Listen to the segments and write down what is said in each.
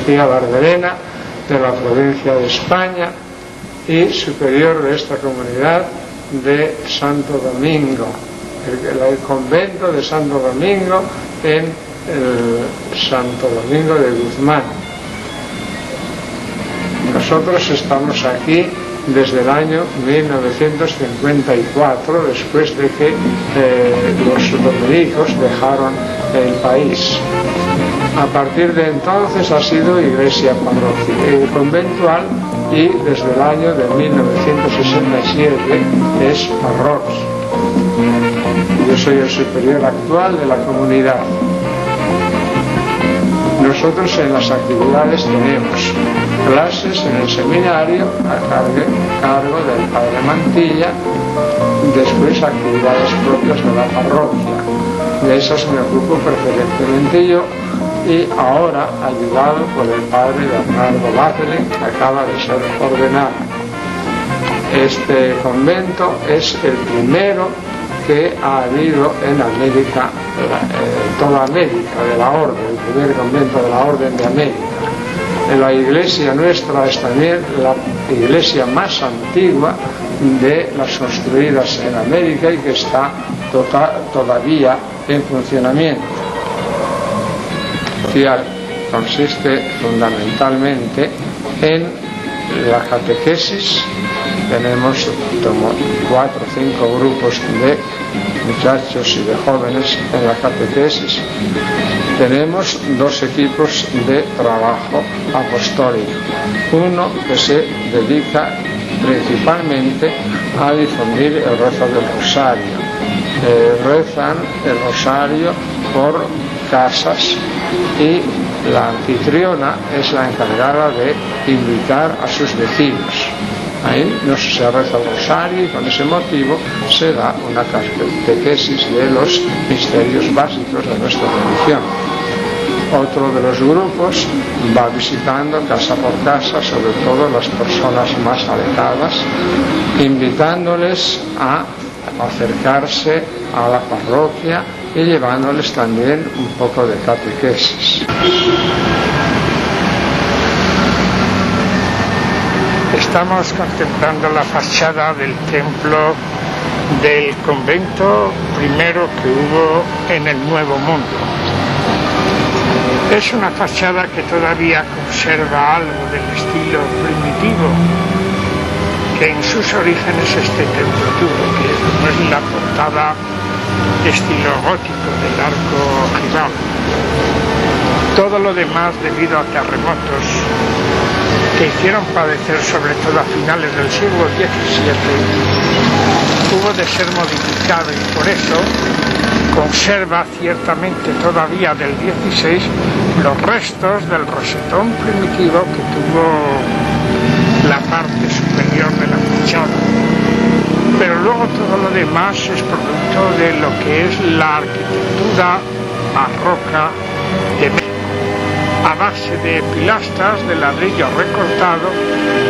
García Barberena, de la provincia de España, y superior de esta comunidad de Santo Domingo, el convento de Santo Domingo en Santo Domingo de Guzmán. Nosotros estamos aquí desde el año 1954, después de que los dominicos dejaron el país. A partir de entonces ha sido iglesia conventual, y desde el año de 1967 es parroquia. Yo soy el superior actual de la comunidad. Nosotros en las actividades tenemos clases en el seminario a cargo del padre Mantilla, después actividades propias de la parroquia. De esas me ocupo preferentemente yo, y ahora ayudado por el padre Bernardo Batele, que acaba de ser ordenado. Este convento es el primero que ha habido en América, toda América de la Orden, el primer convento de la Orden de América. La iglesia nuestra es también la iglesia más antigua de las construidas en América y que está todavía en funcionamiento. Consiste fundamentalmente en la catequesis. Tenemos como 4 o 5 grupos de muchachos y de jóvenes en la catequesis. Tenemos 2 equipos de trabajo apostólico. Uno que se dedica principalmente a difundir el rezo del rosario. Rezan el rosario por casas, y la anfitriona es la encargada de invitar a sus vecinos. Ahí no se reza el rosario, y con ese motivo se da una catequesis de los misterios básicos de nuestra religión. Otro de los grupos va visitando casa por casa, sobre todo las personas más alejadas, invitándoles a acercarse a la parroquia y llevándoles también un poco de catequesis. Estamos contemplando la fachada del templo del convento primero que hubo en el Nuevo Mundo. Es una fachada que todavía conserva algo del estilo primitivo que en sus orígenes este templo tuvo, que es la portada de estilo gótico del arco ojival. Todo lo demás, debido a terremotos que hicieron padecer sobre todo a finales del siglo XVII, hubo de ser modificado, y por eso conserva ciertamente todavía del XVI los restos del rosetón primitivo que tuvo la parte superior de la fachada. Pero luego todo lo demás es producto de lo que es la arquitectura barroca de México, a base de pilastras de ladrillo recortado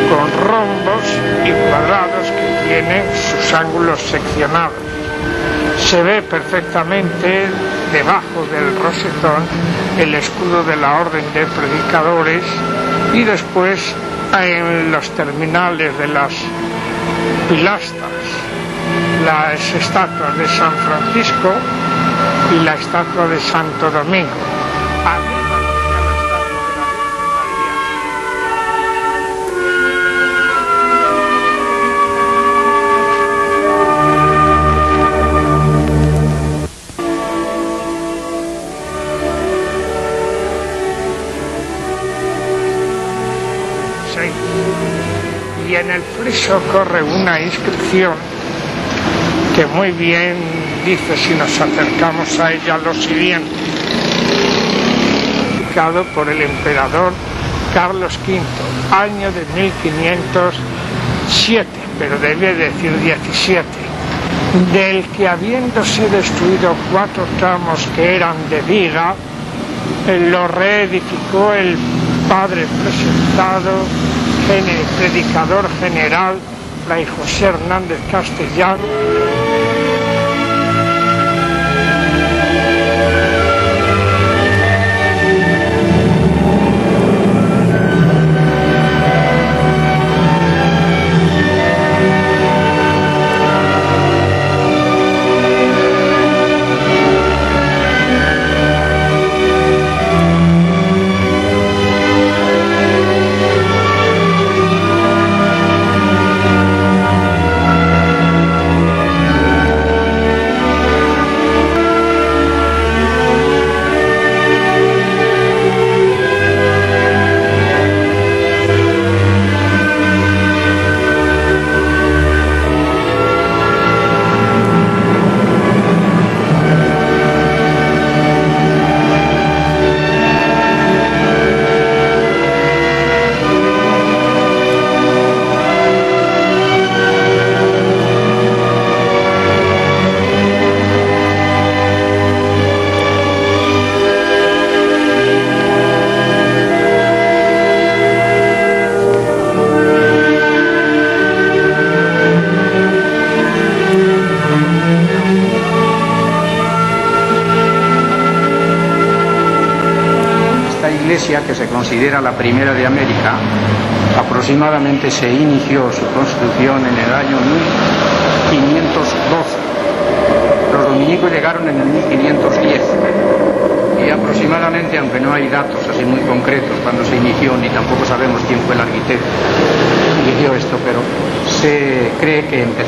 con rombos y cuadrados que tienen sus ángulos seccionados. Se ve perfectamente debajo del rosetón el escudo de la Orden de Predicadores, y después en los terminales de las pilastras las estatuas de San Francisco y la estatua de Santo Domingo. Y en el friso corre una inscripción que muy bien dice, si nos acercamos a ella, lo siguiente: indicado por el emperador Carlos V, año de 1507, pero debe decir 17, del que, habiéndose destruido 4 tramos que eran de viga, lo reedificó el padre presentado, predicador general, Fray José Hernández Castellano, iglesia, que se considera la primera de América, aproximadamente se inició su construcción en el año 1512. Los dominicos llegaron en el 1510 y aproximadamente, aunque no hay datos así muy concretos cuando se inició, ni tampoco sabemos quién fue el arquitecto que inició esto, pero se cree que empezaría